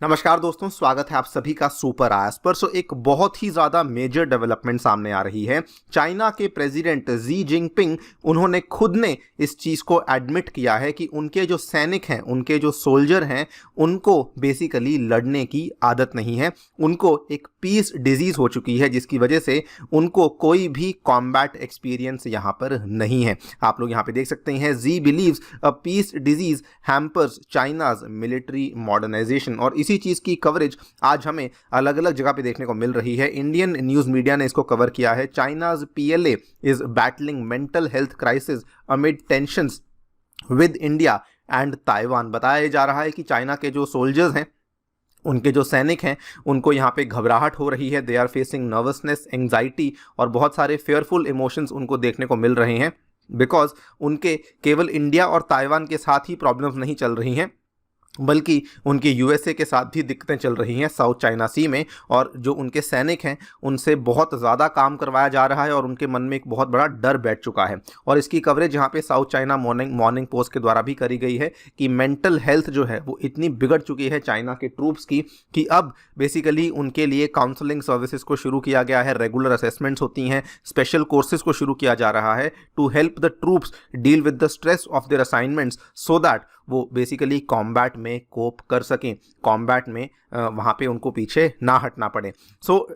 नमस्कार दोस्तों, स्वागत है आप सभी का सुपर आयस पर। एक बहुत ही ज़्यादा मेजर डेवलपमेंट सामने आ रही है। चाइना के प्रेसिडेंट जी जिनपिंग उन्होंने खुद ने इस चीज़ को एडमिट किया है कि उनके जो सैनिक हैं, उनके जो सोल्जर हैं, उनको बेसिकली लड़ने की आदत नहीं है। उनको एक पीस डिजीज़ हो चुकी है, जिसकी वजह से उनको कोई भी कॉम्बैट एक्सपीरियंस यहाँ पर नहीं है। आप लोग यहाँ पे देख सकते हैं, Xi believes a peace disease hampers China's military modernisation. और इसी चीज़ की कवरेज आज हमें अलग अलग जगह पे देखने को मिल रही है। इंडियन न्यूज़ मीडिया ने इसको कवर किया है। China's PLA is battling mental health crisis amid tensions with India and Taiwan. बताया जा रहा है कि चाइना के जो सोल्जर्स हैं, उनके जो सैनिक हैं, उनको यहाँ पे घबराहट हो रही है। They are facing nervousness, anxiety और बहुत सारे फेयरफुल इमोशंस उनको देखने को मिल रहे हैं, बिकॉज उनके केवल इंडिया और ताइवान के साथ ही प्रॉब्लम्स नहीं चल रही हैं, बल्कि उनके यूएसए के साथ भी दिक्कतें चल रही हैं साउथ चाइना सी में। और जो उनके सैनिक हैं, उनसे बहुत ज़्यादा काम करवाया जा रहा है और उनके मन में एक बहुत बड़ा डर बैठ चुका है। और इसकी कवरेज यहाँ पे साउथ चाइना मॉर्निंग पोस्ट के द्वारा भी करी गई है कि मेंटल हेल्थ जो है वो इतनी बिगड़ चुकी है चाइना के ट्रूप्स की कि अब बेसिकली उनके लिए काउंसलिंग सर्विसेज को शुरू किया गया है, रेगुलर असेसमेंट्स होती हैं, स्पेशल कोर्सेज को शुरू किया जा रहा है to help the troops deal with the stress of their assignments, so that वो बेसिकली कॉम्बैट में कोप कर सकें, कॉम्बैट में वहाँ पे उनको पीछे ना हटना पड़े।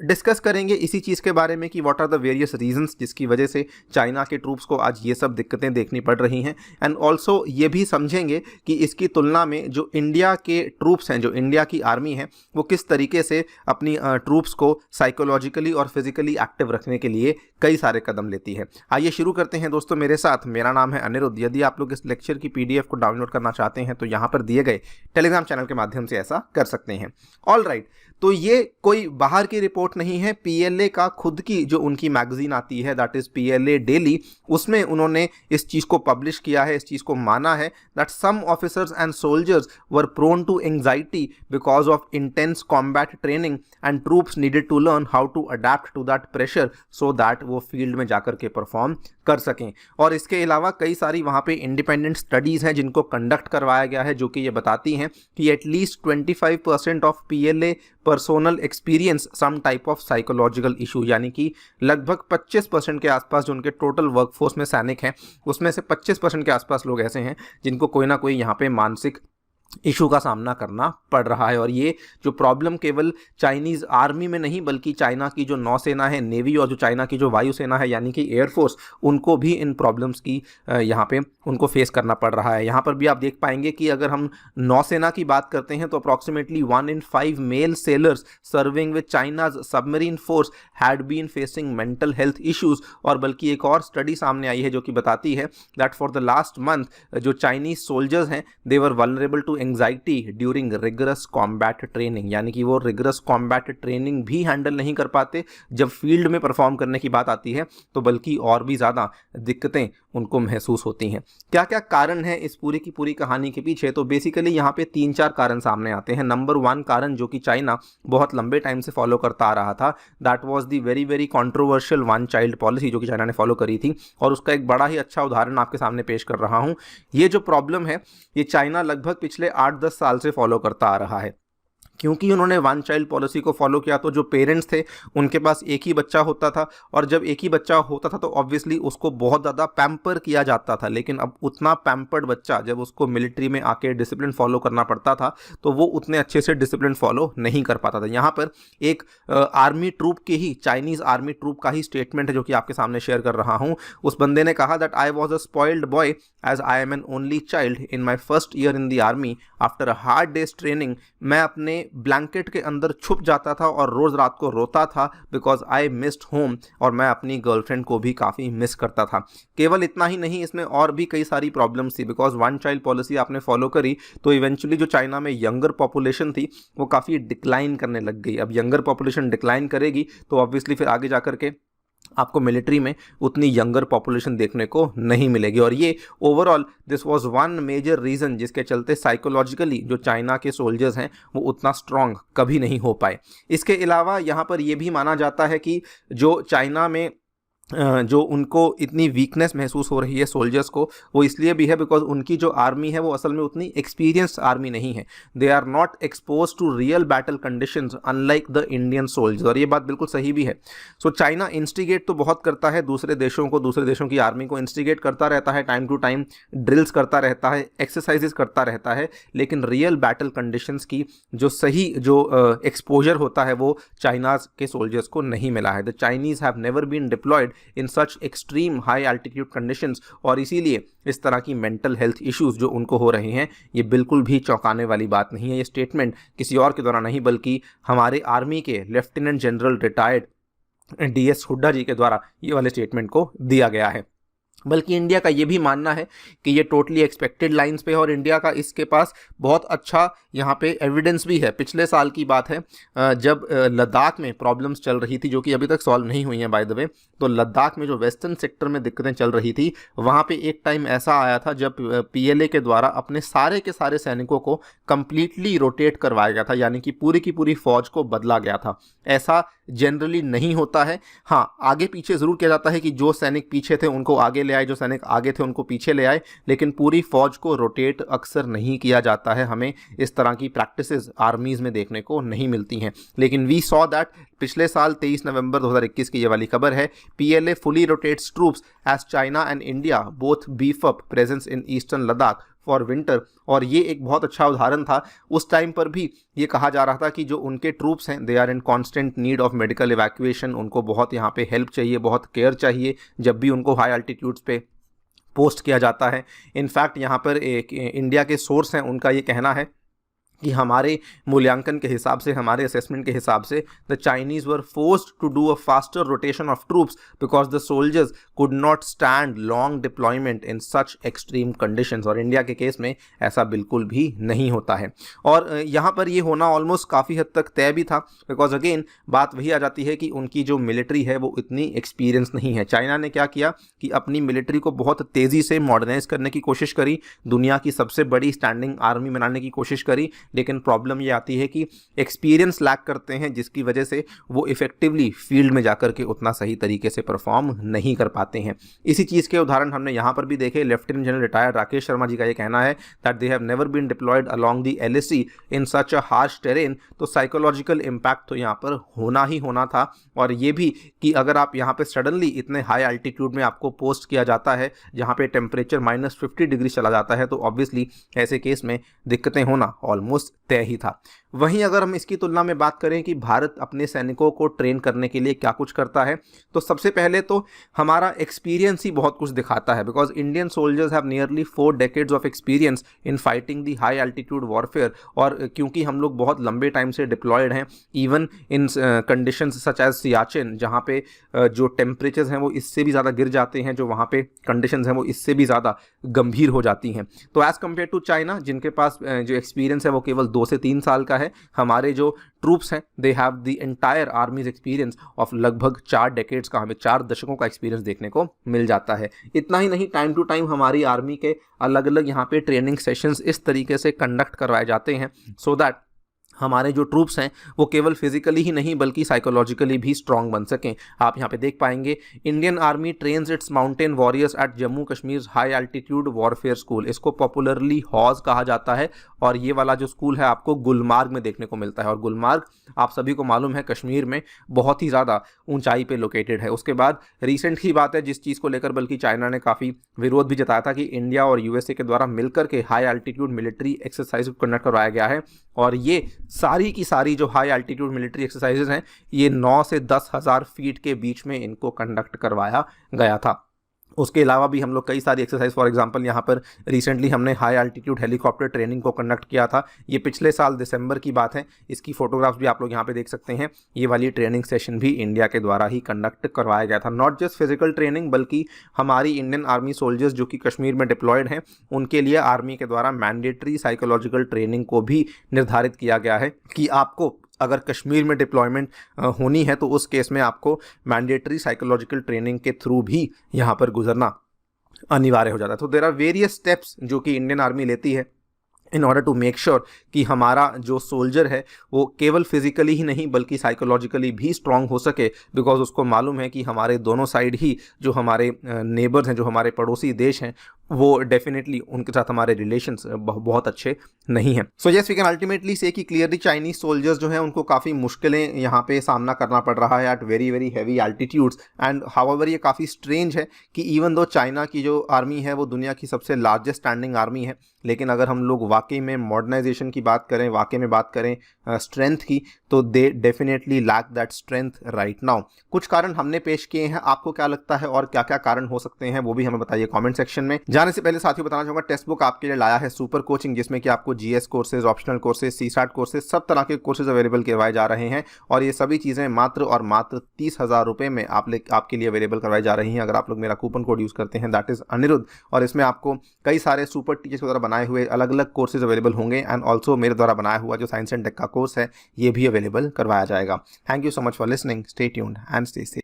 डिस्कस करेंगे इसी चीज़ के बारे में कि what are the various reasons जिसकी वजह से चाइना के ट्रूप्स को आज ये सब दिक्कतें देखनी पड़ रही हैं। एंड ऑल्सो ये भी समझेंगे कि इसकी तुलना में जो इंडिया के ट्रूप्स हैं, जो इंडिया की आर्मी है, वो किस तरीके से अपनी ट्रूप्स को साइकोलॉजिकली और फिजिकली एक्टिव रखने के लिए कई सारे कदम लेती है। आइए शुरू करते हैं दोस्तों मेरे साथ। मेरा नाम है अनिरुद्ध। यदि आप लोग इस लेक्चर की पीडीएफ को डाउनलोड करना चाहते हैं तो यहाँ पर दिए गए टेलीग्राम चैनल के माध्यम से ऐसा कर सकते हैं। ऑल राइट, तो ये कोई बाहर की रिपोर्ट नहीं है। पीएलए का खुद की जो उनकी मैगजीन आती है, दैट इज पीएलए डेली, उसमें उन्होंने इस चीज़ को पब्लिश किया है, इस चीज़ को माना है that some officers and soldiers were prone to anxiety because of intense combat training and troops needed to learn how to adapt to that pressure so that वो फील्ड में जाकर के परफॉर्म कर सकें। और इसके अलावा कई सारी वहाँ पे इंडिपेंडेंट स्टडीज़ हैं जिनको कंडक्ट करवाया गया है, जो कि ये बताती हैं कि at least 25% of PLA personnel experience some type of psychological issue, यानी कि लगभग 25% के आसपास जो उनके टोटल वर्कफोर्स में सैनिक हैं, उसमें से 25% के आसपास लोग ऐसे हैं जिनको कोई ना कोई यहाँ पे मानसिक इशू का सामना करना पड़ रहा है। और ये जो प्रॉब्लम केवल चाइनीज़ आर्मी में नहीं, बल्कि चाइना की जो नौसेना है, नेवी, और जो चाइना की जो वायुसेना है यानी कि एयरफोर्स, उनको भी इन प्रॉब्लम्स की यहाँ पे उनको फेस करना पड़ रहा है। यहाँ पर भी आप देख पाएंगे कि अगर हम नौसेना की बात करते हैं तो approximately 1 in 5 male sailors serving with China's submarine force had been facing mental health issues. और बल्कि एक और स्टडी सामने आई है जो कि बताती है that for the last month जो चाइनीज सोल्जर्स हैं, they were vulnerable to anxiety during rigorous combat training, यानी कि वो रिगरस कॉम्बैट ट्रेनिंग भी हैंडल नहीं कर पाते जब फील्ड में परफॉर्म करने की बात आती है, तो बल्कि और भी ज़्यादा दिक्कतें उनको महसूस होती हैं। क्या क्या कारण है इस पूरी की पूरी कहानी के पीछे? तो बेसिकली यहाँ पे 3-4 कारण सामने आते हैं। नंबर 1 कारण जो कि चाइना बहुत लंबे टाइम से फॉलो करता आ रहा था, that was the very very controversial one child policy जो कि चाइना ने फॉलो करी थी। और उसका एक बड़ा ही अच्छा उदाहरण आपके सामने पेश कर रहा हूँ। ये जो प्रॉब्लम है, ये चाइना लगभग पिछले 8-10 साल से फॉलो करता आ रहा है। क्योंकि उन्होंने वन चाइल्ड पॉलिसी को फॉलो किया तो जो पेरेंट्स थे उनके पास एक ही बच्चा होता था, और जब एक ही बच्चा होता था तो ऑब्वियसली उसको बहुत ज़्यादा पैम्पर किया जाता था। लेकिन अब उतना पैम्पर्ड बच्चा जब उसको मिलिट्री में आके डिसिप्लिन फॉलो करना पड़ता था तो वो उतने अच्छे से डिसिप्लिन फॉलो नहीं कर पाता था। यहाँ पर एक आर्मी ट्रूप के ही, चाइनीज़ आर्मी ट्रूप का ही स्टेटमेंट है जो कि आपके सामने शेयर कर रहा हूँ। उस बंदे ने कहा that I was a spoiled boy as I am an only child in my first year in the army after a hard day's training. मैं अपने ब्लैंकेट के अंदर छुप जाता था और रोज रात को रोता था बिकॉज आई मिस्ड होम, और मैं अपनी गर्लफ्रेंड को भी काफ़ी मिस करता था। केवल इतना ही नहीं, इसमें और भी कई सारी प्रॉब्लम्स थी। बिकॉज वन चाइल्ड पॉलिसी आपने फॉलो करी तो इवेंचुअली जो चाइना में यंगर पॉपुलेशन थी वो काफ़ी डिक्लाइन करने लग गई। अब यंगर पॉपुलेशन डिक्लाइन करेगी तो ऑब्वियसली फिर आगे जा करके आपको मिलिट्री में उतनी यंगर पॉपुलेशन देखने को नहीं मिलेगी। और ये overall this was one major reason जिसके चलते साइकोलॉजिकली जो चाइना के सोल्जर्स हैं वो उतना स्ट्रांग कभी नहीं हो पाए। इसके अलावा यहाँ पर ये भी माना जाता है कि जो चाइना में जो उनको इतनी वीकनेस महसूस हो रही है सोल्जर्स को, वो इसलिए भी है बिकॉज उनकी जो आर्मी है वो असल में उतनी एक्सपीरियंस्ड आर्मी नहीं है। They are not expose to real battle conditions unlike the Indian soldiers, और ये बात बिल्कुल सही भी है। सो चाइना इंस्टिगेट तो बहुत करता है दूसरे देशों को, दूसरे देशों की आर्मी को इंस्टिगेट करता रहता है, टाइम टू टाइम ड्रिल्स करता रहता है, एक्सरसाइजेस करता रहता है, लेकिन रियल बैटल कंडीशंस की जो सही जो एक्सपोजर होता है वो चाइनाज के सोल्जर्स को नहीं मिला है। The Chinese have never been deployed in such extreme high altitude conditions, और इसीलिए इस तरह की मेंटल हेल्थ इश्यूज जो उनको हो रहे हैं ये बिल्कुल भी चौंकाने वाली बात नहीं है। ये स्टेटमेंट किसी और के द्वारा नहीं बल्कि हमारे आर्मी के lieutenant general retired DS Hooda ji के द्वारा ये वाले स्टेटमेंट को दिया गया है। बल्कि इंडिया का ये भी मानना है कि ये टोटली एक्सपेक्टेड लाइंस पे है, और इंडिया का इसके पास बहुत अच्छा यहाँ पे एविडेंस भी है। पिछले साल की बात है जब लद्दाख में प्रॉब्लम्स चल रही थी जो कि अभी तक सॉल्व नहीं हुई हैं बाय द वे, तो लद्दाख में जो वेस्टर्न सेक्टर में दिक्कतें चल रही थी वहाँ पे एक टाइम ऐसा आया था जब PLA के द्वारा अपने सारे के सारे सैनिकों को कंप्लीटली रोटेट करवाया गया था, यानी कि पूरी की पूरी फौज को बदला गया था। ऐसा जनरली नहीं होता है, हाँ आगे पीछे ज़रूर किया जाता है कि जो सैनिक पीछे थे उनको आगे ले आए, जो सैनिक आगे थे उनको पीछे ले आए, लेकिन पूरी फौज को रोटेट अक्सर नहीं किया जाता है। हमें इस तरह की प्रैक्टिसेस आर्मीज़ में देखने को नहीं मिलती हैं, लेकिन वी सॉ दैट पिछले साल 23 नवंबर 2021 की ये वाली खबर है, PLA fully rotates troops as China and India both beef up presence in eastern Ladakh for winter. और ये एक बहुत अच्छा उदाहरण था। उस टाइम पर भी ये कहा जा रहा था कि जो उनके ट्रूप्स हैं they are in constant need of medical evacuation, उनको बहुत यहाँ पे हेल्प चाहिए, बहुत केयर चाहिए जब भी उनको हाई अल्टीट्यूड्स पे पोस्ट किया जाता है। इनफैक्ट यहाँ पर एक इंडिया के सोर्स हैं, उनका ये कहना है कि हमारे मूल्यांकन के हिसाब से, हमारे असेसमेंट के हिसाब से the Chinese were forced to do a faster rotation of troops because the soldiers could not stand long deployment in such extreme conditions. और इंडिया के केस में ऐसा बिल्कुल भी नहीं होता है, और यहाँ पर ये होना ऑलमोस्ट काफ़ी हद तक तय भी था, बिकॉज अगेन बात वही आ जाती है कि उनकी जो मिलिट्री है वो इतनी एक्सपीरियंस नहीं है। चाइना ने क्या किया कि अपनी मिलिट्री को बहुत तेज़ी से मॉडर्नाइज करने की कोशिश करी, दुनिया की सबसे बड़ी स्टैंडिंग आर्मी बनाने की कोशिश करी, लेकिन प्रॉब्लम ये आती है कि एक्सपीरियंस लैक करते हैं, जिसकी वजह से वो इफेक्टिवली फील्ड में जाकर के उतना सही तरीके से परफॉर्म नहीं कर पाते हैं। इसी चीज़ के उदाहरण हमने यहाँ पर भी देखे। Lieutenant general retired Rakesh Sharma ji का ये कहना है that they have never been deployed along the LAC in such a harsh terrain. तो साइकोलॉजिकल इम्पैक्ट तो यहाँ पर होना ही होना था, और ये भी कि अगर आप यहाँ पे सडनली इतने हाई अल्टीट्यूड में आपको पोस्ट किया जाता है जहाँ पे टेम्परेचर -50 डिग्री चला जाता है, तो ऑब्वियसली ऐसे केस में दिक्कतें होना ऑलमोस्ट तय ही था। वहीं अगर हम इसकी तुलना में बात करें कि भारत अपने सैनिकों को ट्रेन करने के लिए क्या कुछ करता है, तो सबसे पहले तो हमारा एक्सपीरियंस ही बहुत कुछ दिखाता है, because Indian soldiers have nearly 4 decades of experience in fighting the high altitude warfare. और क्योंकि हम लोग बहुत लंबे टाइम से डिप्लॉयड हैं, even in conditions such as Siachen, जहाँ पे जो टेम्परेचर्स हैं वो इससे भी ज़्यादा गिर जाते हैं, जो वहाँ पे कंडीशंस हैं वो इससे भी ज़्यादा गंभीर हो जाती हैं। तो एज़ कम्पेयर टू चाइना, जिनके पास जो एक्सपीरियंस है वो केवल 2 से 3 साल का है, हमारे जो ट्रूप्स हैं they have the entire आर्मीज experience of लगभग 4 डेकेड्स का, हमें 4 दशकों का एक्सपीरियंस देखने को मिल जाता है। इतना ही नहीं, टाइम टू टाइम हमारी आर्मी के अलग अलग यहाँ पे ट्रेनिंग सेशंस इस तरीके से कंडक्ट करवाए जाते हैं सो दैट हमारे जो ट्रूप्स हैं वो केवल फिजिकली ही नहीं बल्कि साइकोलॉजिकली भी स्ट्रांग बन सकें। आप यहाँ पे देख पाएंगे Indian army trains its mountain warriors at Jammu Kashmir high altitude warfare school. इसको पॉपुलरली हॉज कहा जाता है, और ये वाला जो स्कूल है आपको गुलमार्ग में देखने को मिलता है, और गुलमार्ग आप सभी को मालूम है कश्मीर में बहुत ही ज़्यादा ऊंचाई पे लोकेटेड है। उसके बाद रिसेंट की बात है जिस चीज़ को लेकर बल्कि चाइना ने काफ़ी विरोध भी जताया था कि इंडिया और USA के द्वारा मिलकर के high altitude military exercise conduct करवाया गया है, और ये सारी की सारी जो हाई एल्टीट्यूड मिलिट्री एक्सरसाइजेज हैं ये 9 से 10,000 फीट के बीच में इनको कंडक्ट करवाया गया था। उसके अलावा भी हम लोग कई सारी एक्सरसाइज, फॉर एग्जांपल यहाँ पर रिसेंटली हमने हाई एल्टीट्यूड हेलीकॉप्टर ट्रेनिंग को कंडक्ट किया था। ये पिछले साल दिसंबर की बात है, इसकी फोटोग्राफ्स भी आप लोग यहाँ पे देख सकते हैं। ये वाली ट्रेनिंग सेशन भी इंडिया के द्वारा ही कंडक्ट करवाया गया था। नॉट जस्ट फिजिकल ट्रेनिंग बल्कि हमारी इंडियन आर्मी सोल्जर्स जो कि कश्मीर में डिप्लॉयड हैं उनके लिए आर्मी के द्वारा मैंडेटरी साइकोलॉजिकल ट्रेनिंग को भी निर्धारित किया गया है कि आपको अगर कश्मीर में डिप्लॉयमेंट होनी है तो उस केस में आपको मैंडेटरी साइकोलॉजिकल ट्रेनिंग के थ्रू भी यहाँ पर गुजरना अनिवार्य हो जाता है। तो देयर आर वेरियस स्टेप्स जो कि इंडियन आर्मी लेती है in order to make sure कि हमारा जो सोल्जर है वो केवल फिजिकली ही नहीं बल्कि साइकोलॉजिकली भी स्ट्रांग हो सके, बिकॉज उसको मालूम है कि हमारे दोनों साइड ही जो हमारे नेबर्स हैं, जो हमारे पड़ोसी देश हैं, वो डेफिनेटली उनके साथ हमारे रिलेशंस बहुत अच्छे नहीं हैं। So yes, we can ultimately say कि क्लियरली चाइनीज सोल्जर्स जो हैं उनको काफ़ी मुश्किलें यहाँ पे सामना करना पड़ रहा है at very very heavy altitudes. And however ये काफ़ी स्ट्रेंज है कि इवन दो चाइना की जो आर्मी है वो दुनिया की सबसे लार्जेस्ट स्टैंडिंग आर्मी है, लेकिन अगर हम लोग वाकई में मॉडर्नाइजेशन की बात करें, वाकई में बात करें स्ट्रेंथ की, तो they definitely lack that strength right now. कुछ कारण हमने पेश किए हैं, आपको क्या लगता है और क्या क्या कारण हो सकते हैं वो भी हमें बताइए कमेंट सेक्शन में। जाने से पहले साथियों बताना चाहूँगा, टेक्स्ट बुक आपके लिए लाया है सुपर कोचिंग, जिसमें कि आपको GS courses, optional courses, CSAT courses, सब तरह के कोर्सेज अवेलेबल करवाए जा रहे हैं। और ये सभी चीज़ें मात्र और मात्र 30,000 रुपये में आपके लिए अवेलेबल करवाई जा रही हैं अगर आप लोग मेरा कूपन कोड यूज़ करते हैं, दैट इज़ अनिरुद्ध। और इसमें आपको कई सारे सुपर टीचर्स द्वारा बनाए हुए अलग अलग कोर्सेज अवेलेबल होंगे, एंड ऑल्सो मेरे द्वारा बनाया हुआ जो साइंस एंड टेक का कोर्स है ये भी अवेलेबल करवाया जाएगा। Thank you so much for listening, stay tuned and stay safe.